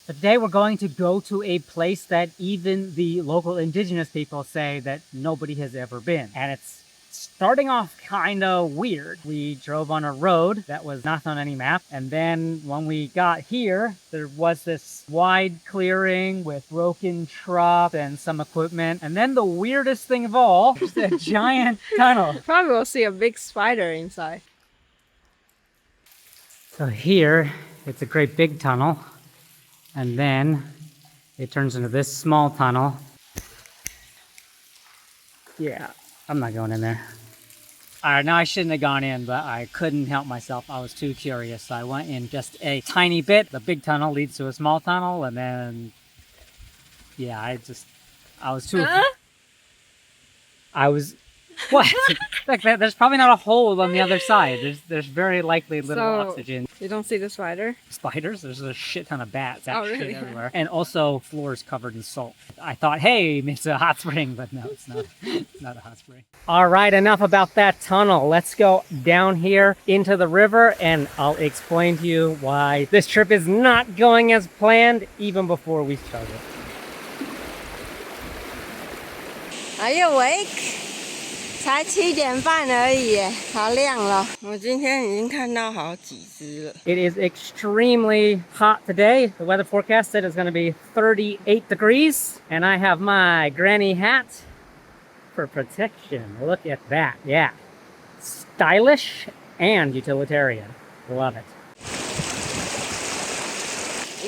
Today we're going to go to a place that even the local indigenous people say that nobody has ever been. And it's starting off kind of weird. We drove on a road that was not on any map. And then when we got here, there was this wide clearing with broken truck and some equipment. And then the weirdest thing of all is a giant tunnel. Probably will see a big spider inside. So here, it's a great big tunnel. And then it turns into this small tunnel. Yeah, I'm not going in there. All right, now I shouldn't have gone in, but I couldn't help myself. I was too curious. So I went in just a tiny bit. The big tunnel leads to a small tunnel, and then, yeah, I was too... What? Like that, there's probably not a hole on the other side. There's very likely little oxygen. You don't see the spider? Spiders? There's a shit ton of bats. Really? Everywhere. And also floors covered in salt. I thought, hey, it's a hot spring, but no, it's not. It's not a hot spring. All right, enough about that tunnel. Let's go down here into the river, and I'll explain to you why this trip is not going as planned even before we started. Are you awake? 才7点半而已耶，好亮了。我今天已经看到好几只了。It is extremely hot today. The weather forecast said it's going to be 38 degrees. And I have my granny hat for protection. Look at that. Yeah. Stylish and utilitarian. Love it.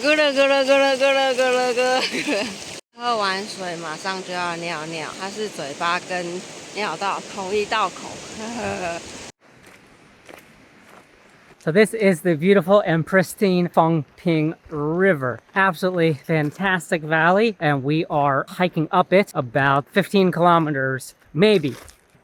咕噜咕噜咕噜咕噜咕噜咕噜。喝完水马上就要尿尿，它是嘴巴跟尿道同一道口。So this is the beautiful and pristine丰坪River. Absolutely fantastic valley, and we are hiking up it about 15 kilometers, maybe.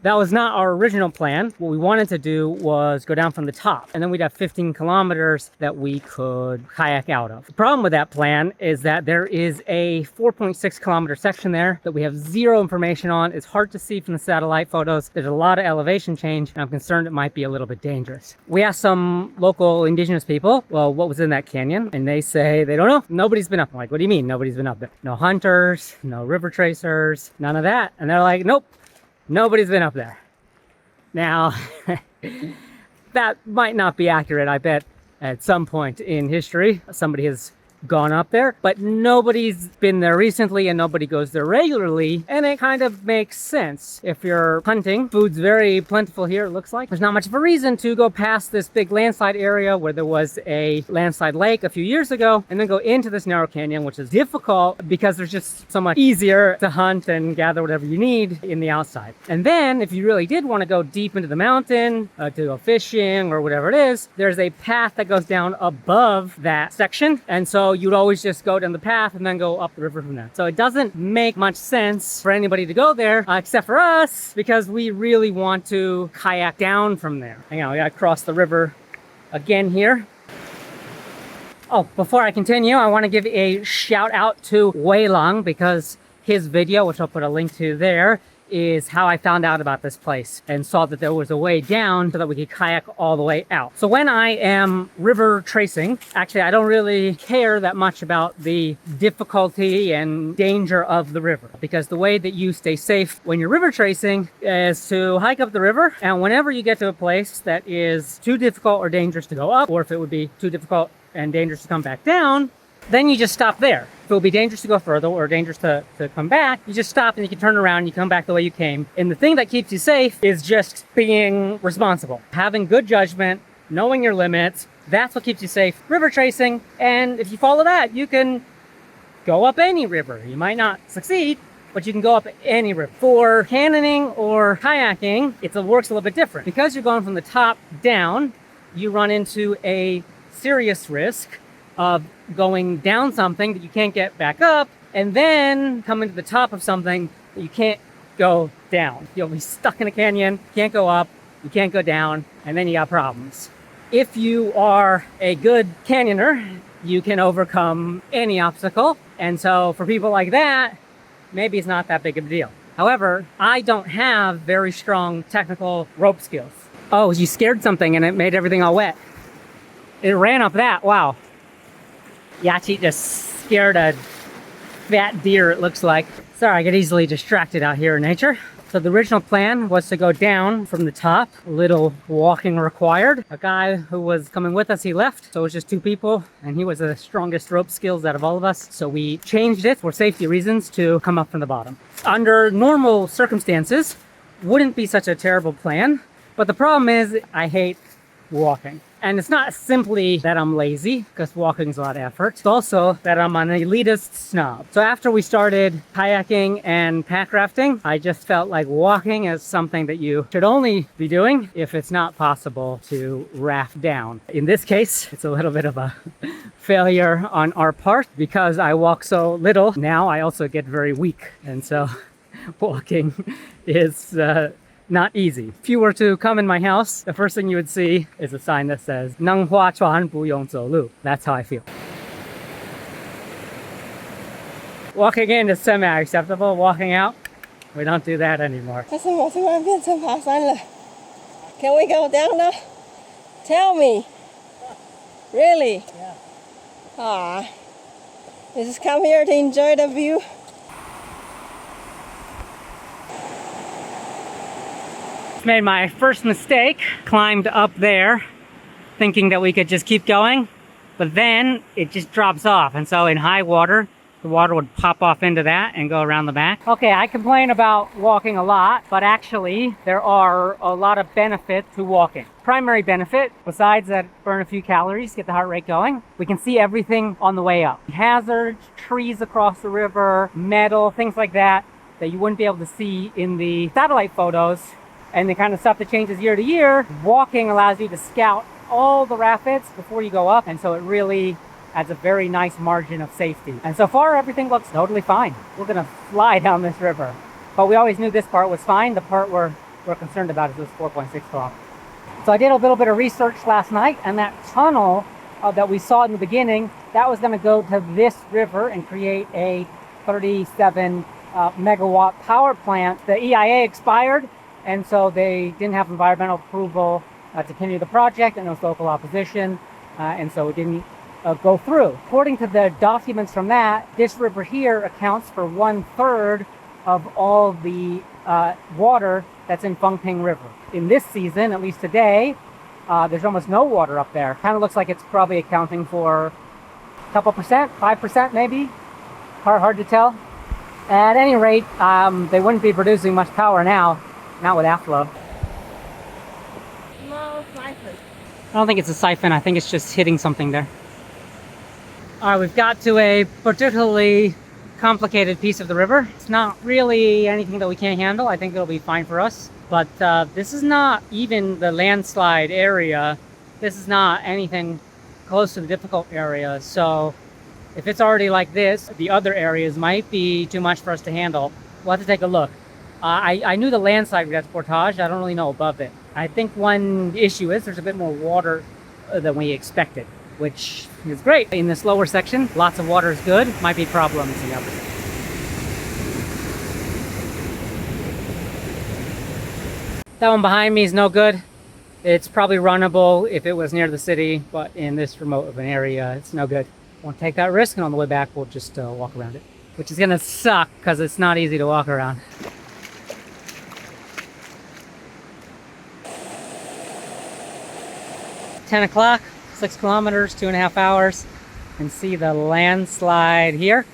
That was not our original plan. What we wanted to do was go down from the top, and then we'd have 15 kilometers that we could kayak out of. The problem with that plan is that there is a 4.6 kilometer section there that we have zero information on. It's hard to see from the satellite photos. There's a lot of elevation change, and I'm concerned it might be a little bit dangerous. We asked some local indigenous people, well, what was in that canyon? And they say they don't know. Nobody's been up. I'm like, what do you mean nobody's been up there? No hunters, no river tracers, none of that. And they're like, nope. Nobody's been up there. Now, that might not be accurate. I bet at some point in history, somebody has gone up there, but nobody's been there recently and nobody goes there regularly. And it kind of makes sense. If you're hunting, food's very plentiful here, it looks like. There's not much of a reason to go past this big landslide area where there was a landslide lake a few years ago and then go into this narrow canyon, which is difficult because there's just so much easier to hunt and gather whatever you need in the outside. And then if you really did want to go deep into the mountain to go fishing or whatever it is, there's a path that goes down above that section. And so you'd always just go down the path and then go up the river from there. So it doesn't make much sense for anybody to go there except for us, because we really want to kayak down from there. Hang on, we gotta cross the river again here. Oh, before I continue, I want to give a shout out to Wei Long, because his video, which I'll put a link to there, is how I found out about this place and saw that there was a way down so that we could kayak all the way out. So when I am river tracing, actually I don't really care that much about the difficulty and danger of the river, because the way that you stay safe when you're river tracing is to hike up the river, and whenever you get to a place that is too difficult or dangerous to go up, or if it would be too difficult and dangerous to come back down, then you just stop there. If it will be dangerous to go further or dangerous to come back, you just stop and you can turn around and you come back the way you came. And the thing that keeps you safe is just being responsible. Having good judgment, knowing your limits, that's what keeps you safe river tracing. And if you follow that, you can go up any river. You might not succeed, but you can go up any river. For canyoning or kayaking, it works a little bit different. Because you're going from the top down, you run into a serious risk of going down something that you can't get back up, and then coming to the top of something that you can't go down. You'll be stuck in a canyon, can't go up, you can't go down, and then you got problems. If you are a good canyoner, you can overcome any obstacle. And so for people like that, maybe it's not that big of a deal. However, I don't have very strong technical rope skills. Oh, you scared something and it made everything all wet. It ran up that, wow. Yachi just scared a fat deer, it looks like. Sorry, I get easily distracted out here in nature. So the original plan was to go down from the top, a little walking required. A guy who was coming with us, he left, so it was just 2 people, and he was the strongest rope skills out of all of us. So we changed it for safety reasons to come up from the bottom. Under normal circumstances, wouldn't be such a terrible plan, but the problem is I hate walking. And it's not simply that I'm lazy, because walking is a lot of effort. It's also that I'm an elitist snob. So after we started kayaking and pack rafting, I just felt like walking is something that you should only be doing if it's not possible to raft down. In this case, it's a little bit of a failure on our part because I walk so little. Now I also get very weak. And so walking is not easy. If you were to come in my house, the first thing you would see is a sign that says 能划船不用走路. That's how I feel. Walking in is semi-acceptable. Walking out, we don't do that anymore. 为什么突然变成爬山了? Can we go down now? Tell me. Really? Yeah. Ah. You just come here to enjoy the view. Made my first mistake, climbed up there thinking that we could just keep going, but then it just drops off, and so in high water the water would pop off into that and go around the back. Okay, I complain about walking a lot, but actually there are a lot of benefits to walking. Primary benefit, besides that burn a few calories, get the heart rate going, we can see everything on the way up. Hazards, trees across the river, metal, things like that you wouldn't be able to see in the satellite photos. And the kind of stuff that changes year to year. Walking allows you to scout all the rapids before you go up, and so it really adds a very nice margin of safety. And so far, everything looks totally fine. We're gonna fly down this river. But we always knew this part was fine. The part we're concerned about is this 4.6 kilometers. So I did a little bit of research last night, and that tunnel that we saw in the beginning, that was gonna go to this river and create a 37 megawatt power plant. The EIA expired, and so they didn't have environmental approval to continue the project, and there was local opposition, and so it didn't go through. According to the documents from that, this river here accounts for 1/3 of all the water that's in丰坪River. In this season, at least today, there's almost no water up there. Kind of looks like it's probably accounting for a couple percent, 5% maybe. Hard to tell. At any rate, they wouldn't be producing much power now. Not with outflow. Small siphon. I don't think it's a siphon. I think it's just hitting something there. All right, we've got to a particularly complicated piece of the river. It's not really anything that we can't handle. I think it'll be fine for us. But this is not even the landslide area. This is not anything close to the difficult area. So if it's already like this, the other areas might be too much for us to handle. We'll have to take a look. I knew the landslide would have portage. I don't really know above it. I think one issue is there's a bit more water than we expected, which is great. In this lower section, lots of water is good. Might be problems in the upper section. That one behind me is no good. It's probably runnable if it was near the city, but in this remote of an area, it's no good. Won't take that risk, and on the way back, we'll just walk around it, which is gonna suck because it's not easy to walk around. 10 o'clock, 6 kilometers, 2.5 hours, and see the landslide here.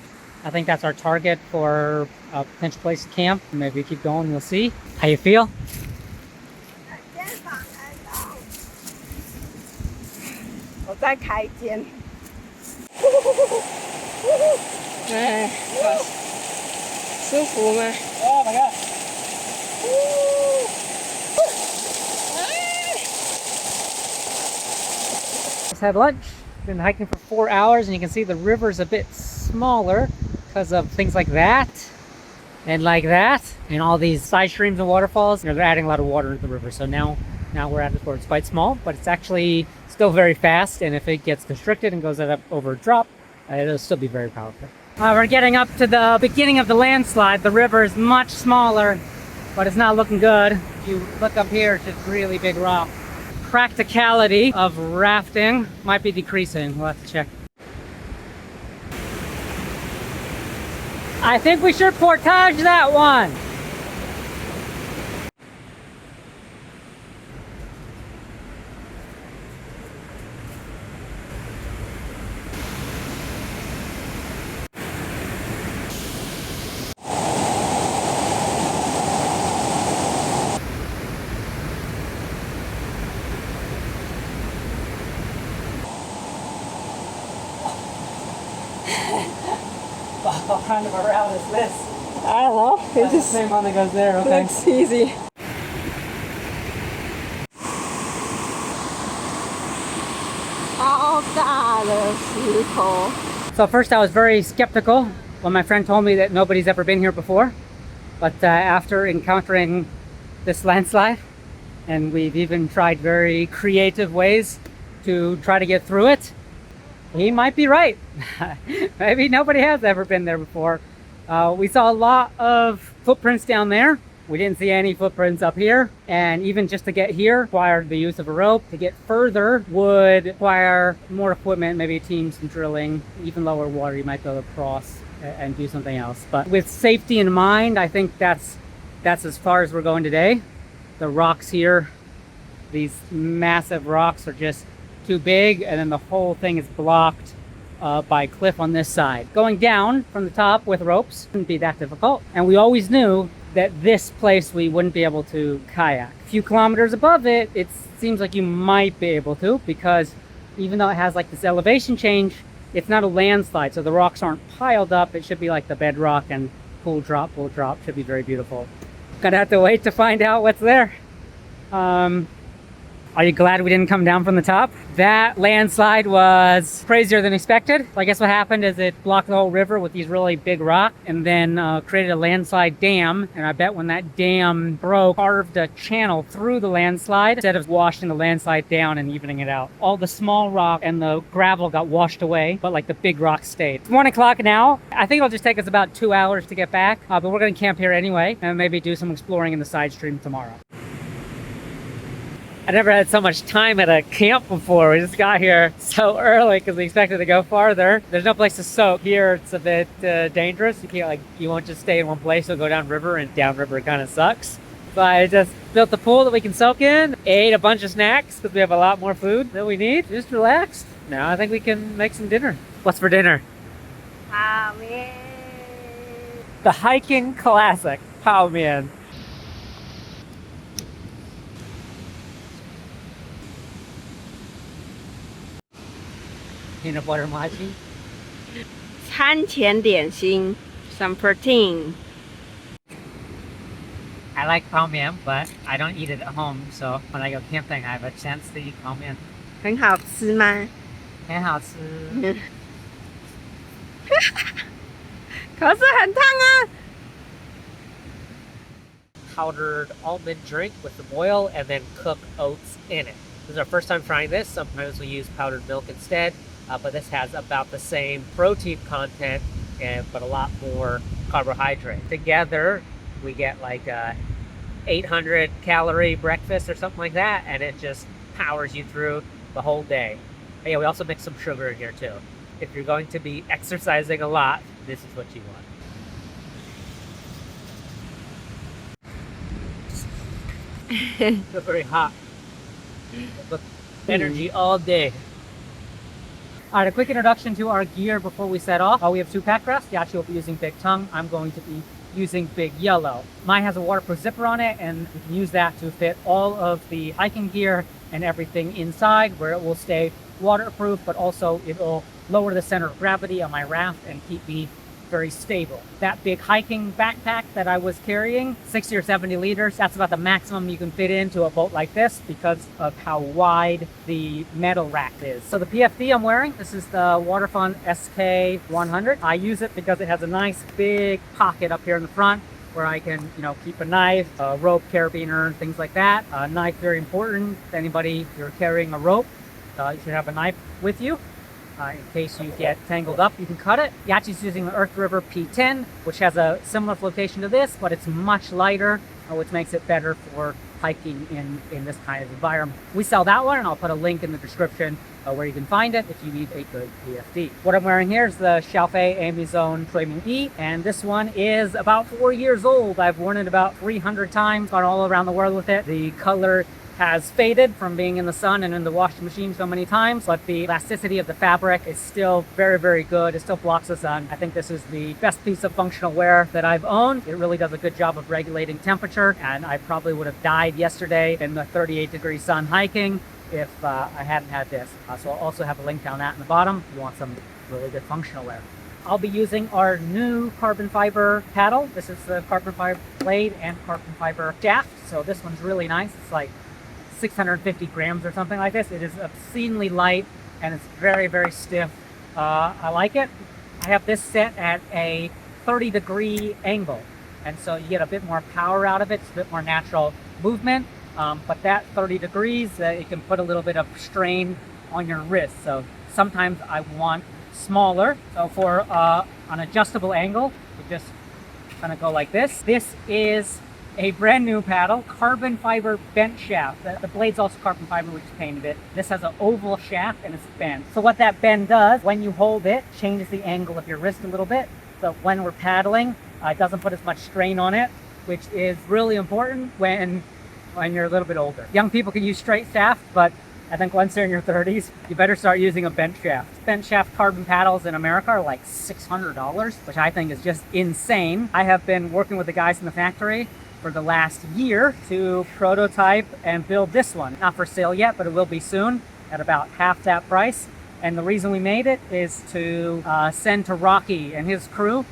I think that's our target for a potential place to camp. Maybe keep going, you'll see. How you feel? 我在开肩。哎，舒服吗？ Oh my god. Just had lunch. Been hiking for 4 hours, and you can see the river's a bit smaller because of things like that and like that, and all these side streams and waterfalls. They're adding a lot of water into the river, so now we're at it where it's quite small, but it's actually still very fast, and if it gets constricted and goes up over a drop, it'll still be very powerful. We're getting up to the beginning of the landslide. The river is much smaller, but it's not looking good. If you look up here, it's just really big rock. Practicality of rafting might be decreasing. We'll have to check. I think we should portage that one. What kind of a route is this? I don't know. That's the same one that goes there, okay. Looks easy. So first I was very skeptical when my friend told me that nobody's ever been here before. But after encountering this landslide, and we've even tried very creative ways to try to get through it, he might be right. Maybe nobody has ever been there before. We saw a lot of footprints down there. We didn't see any footprints up here. And even just to get here required the use of a rope. To get further would require more equipment, maybe teams and drilling. Even lower water, you might be able to cross and do something else. But with safety in mind, I think that's as far as we're going today. The rocks here, these massive rocks are just too big, and then the whole thing is blocked by cliff on this side. Going down from the top with ropes wouldn't be that difficult, and we always knew that this place we wouldn't be able to kayak. A few kilometers above it, it seems like you might be able to, because even though it has like this elevation change, it's not a landslide, so the rocks aren't piled up. It should be like the bedrock, and pull drop should be very beautiful. Gonna have to wait to find out what's there. Are you glad we didn't come down from the top? That landslide was crazier than expected. I guess what happened is it blocked the whole river with these really big rocks, and then created a landslide dam. And I bet when that dam broke, carved a channel through the landslide instead of washing the landslide down and evening it out. All the small rock and the gravel got washed away, but like the big rocks stayed. It's 1 o'clock now. I think it'll just take us about 2 hours to get back, but we're gonna camp here anyway and maybe do some exploring in the side stream tomorrow. I never had so much time at a camp before. We just got here so early because we expected to go farther. There's no place to soak. Here it's a bit dangerous. You can't you won't just stay in one place. You'll go downriver, and downriver kind of sucks. So I just built a pool that we can soak in, ate a bunch of snacks because we have a lot more food than we need. Just relaxed. Now I think we can make some dinner. What's for dinner? Pao mian. The hiking classic, pao mian. Peanut butter mochi. 餐前点心 some protein. I like pao mian, but I don't eat it at home. So when I go camping, I have a chance to eat pao mian. 很好吃吗？很好吃。可是很烫啊。Powdered almond drink with some oil and then cook oats in it. This is our first time trying this. Sometimes we use powdered milk instead. But this has about the same protein content, but a lot more carbohydrate. Together, we get like a 800 calorie breakfast or something like that, and it just powers you through the whole day. But yeah, we also mix some sugar in here too. If you're going to be exercising a lot, this is what you want. It's very hot. But energy all day. All right, a quick introduction to our gear before we set off. We have 2 pack rests. Yachi will be using Big Tongue. I'm going to be using Big Yellow. Mine has a waterproof zipper on it, and we can use that to fit all of the hiking gear and everything inside, where it will stay waterproof, but also it will lower the center of gravity on my raft and keep me very stable. That big hiking backpack that I was carrying, 60 or 70 liters, that's about the maximum you can fit into a boat like this because of how wide the metal rack is. So the PFD I'm wearing, this is the Waterfront SK100. I use it because it has a nice big pocket up here in the front where I can, keep a knife, a rope, carabiner, things like that. A knife, very important. If anybody, you're carrying a rope, you should have a knife with you. In case you get tangled up, you can cut it. Yachi's using the Earth River P10, which has a similar flotation to this, but it's much lighter, which makes it better for hiking in this kind of environment. We sell that one, and I'll put a link in the description where you can find it if you need a good PFD. What I'm wearing here is the Shao Amazon Swimming E, and this one is about 4 years old. I've worn it about 300 times, gone all around the world with it. The color has faded from being in the sun and in the washing machine so many times, but the elasticity of the fabric is still very, very good. It still blocks the sun. I think this is the best piece of functional wear that I've owned. It really does a good job of regulating temperature, and I probably would have died yesterday in the 38-degree sun hiking if I hadn't had this. So I'll also have a link down that in the bottom if you want some really good functional wear. I'll be using our new carbon fiber paddle. This is the carbon fiber blade and carbon fiber shaft. So this one's really nice. It's like 650 grams or something like this. It is obscenely light and it's very, very stiff. I like it. I have this set at a 30-degree angle, and so you get a bit more power out of it. It's a bit more natural movement, but that 30 degrees, it can put a little bit of strain on your wrist. So sometimes I want smaller. So for an adjustable angle, you just kind of go like this. This is a brand new paddle, carbon fiber bent shaft. The blade's also carbon fiber, we just painted it. This has an oval shaft and it's bent. So what that bend does, when you hold it, changes the angle of your wrist a little bit. So when we're paddling, it doesn't put as much strain on it, which is really important when you're a little bit older. Young people can use straight shaft, but I think once they're in your 30s, you better start using a bent shaft. Bent shaft carbon paddles in America are like $600, which I think is just insane. I have been working with the guys in the factory for the last year to prototype and build this one. Not for sale yet, but it will be soon at about half that price. And the reason we made it is to send to Rocky and his crew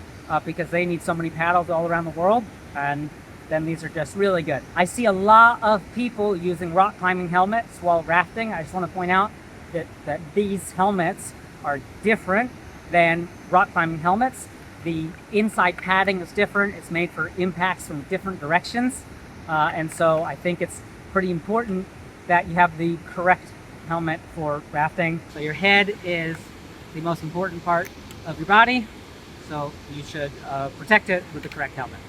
because they need so many paddles all around the world. And then these are just really good. I see a lot of people using rock climbing helmets while rafting. I just want to point out that these helmets are different than rock climbing helmets. The inside padding is different. It's made for impacts from different directions. And so I think it's pretty important that you have the correct helmet for rafting. So your head is the most important part of your body. So you should protect it with the correct helmet.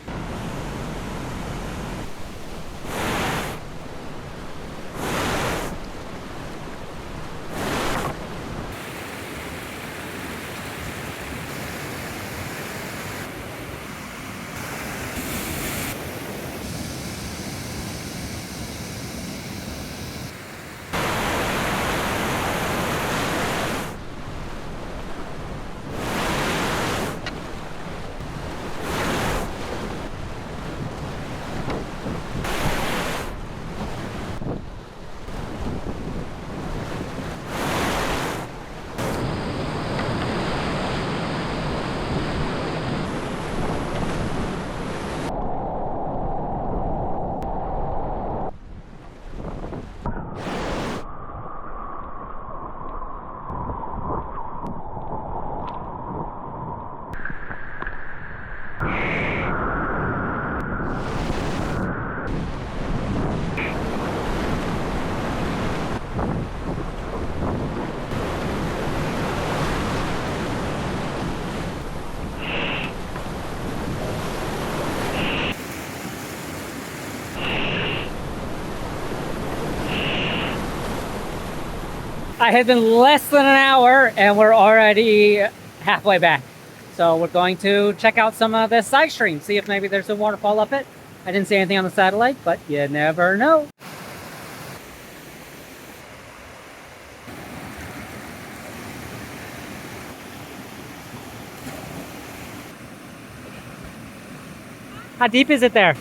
I had been less than an hour and we're already halfway back. So we're going to check out some of the side streams, see if maybe there's a waterfall up it. I didn't see anything on the satellite, but you never know. How deep is it there?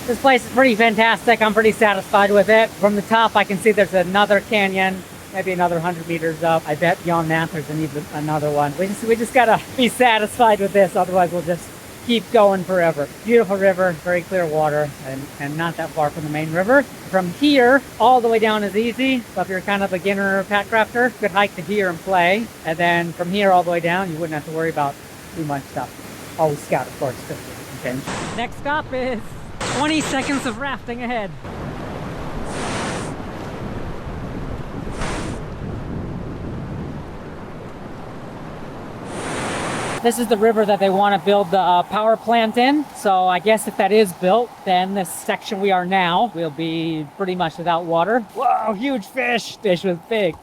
This place is pretty fantastic. I'm pretty satisfied with it. From the top, I can see there's another canyon, maybe another 100 meters up. I bet beyond that, there's another one. We just gotta be satisfied with this, otherwise we'll just keep going forever. Beautiful river, very clear water, and not that far from the main river. From here, all the way down is easy. So if you're kind of a beginner pack crafter, you could hike to here and play. And then from here all the way down, you wouldn't have to worry about too much stuff. Always scout, of course. Okay. Next stop is 20 seconds of rafting ahead. This is the river that they want to build the power plant in. So I guess if that is built, then this section we are now will be pretty much without water. Whoa, huge fish! Fish was big.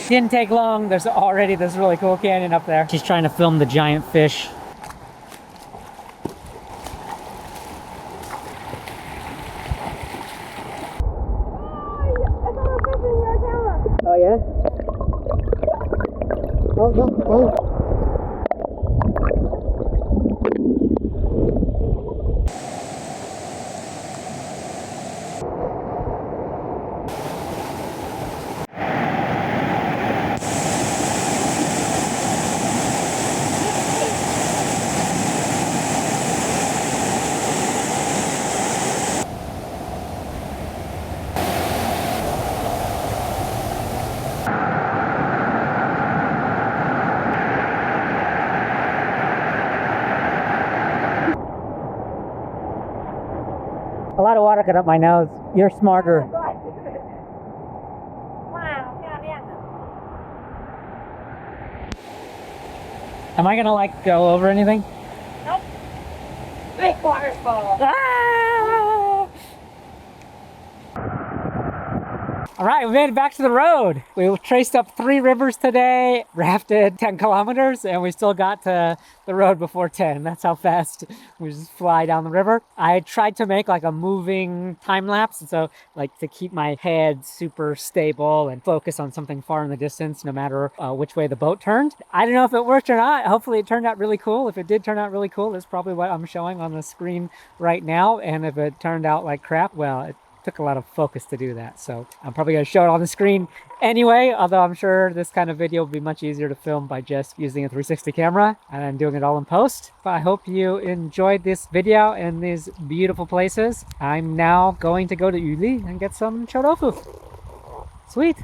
Didn't take long. There's already this really cool canyon up there. She's trying to film the giant fish. Oh yeah? Oh no, oh. A lot of water got up my nose. You're smarter. Am I gonna like go over anything? Nope. Big waterfall. Ah! All right, we made it back to the road. We traced up 3 rivers today, rafted 10 kilometers, and we still got to the road before 10. That's how fast we just fly down the river. I tried to make like a moving time lapse, so like to keep my head super stable and focus on something far in the distance, no matter which way the boat turned. I don't know if it worked or not. Hopefully it turned out really cool. If it did turn out really cool, that's probably what I'm showing on the screen right now. And if it turned out like crap, well, it took a lot of focus to do that, so I'm probably going to show it on the screen anyway, although I'm sure this kind of video will be much easier to film by just using a 360 camera and doing it all in post. But I hope you enjoyed this video and these beautiful places. I'm now going to go to Yuli and get some chorofu. Sweet.